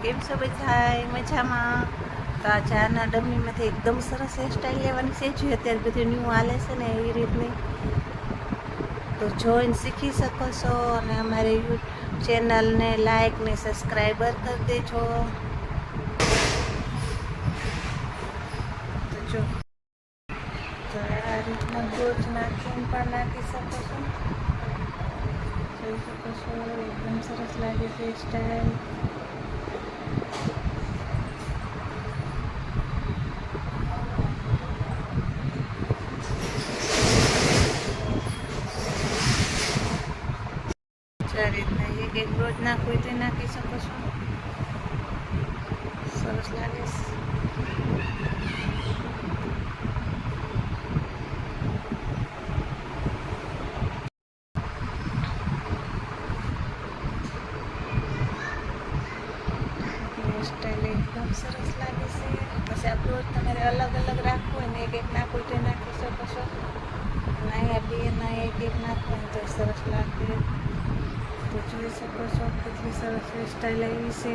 કેમ છો બધા મજામાં? તો આ ચાના ડબ્બીમાંથી એકદમ સરસ હેરસ્ટાઈલ લેવાની છે. જે અત્યારે બધી ન્યૂ હાલે છે ને એવી રીતની, તો જોઈને શીખી શકો છો. અને અમારી ચેનલને લાઈક ને સબસ્ક્રાઈબર કરી દેજો. તો જો તો આ રીતના ગોળ નાખીને પણ નાખી શકો છો. જોઈ શકો છો એકદમ સરસ લાગે છે સ્ટાઈલ. આ રીતના એક રોજ નાખવું તે નાખી શકો છો. સરસ લાગે છે. સ્ટાઈલ એકદમ સરસ લાગે છે. પછી આ રોજ તમારે અલગ અલગ રાખવું હોય ને એક નાખવું તે નાખી શકો છો. ના બે ના એક નાખવું તો સરસ લાગે. તો જોઈ શકો છો કેટલી સરસ સ્ટાઈલ આવી છે.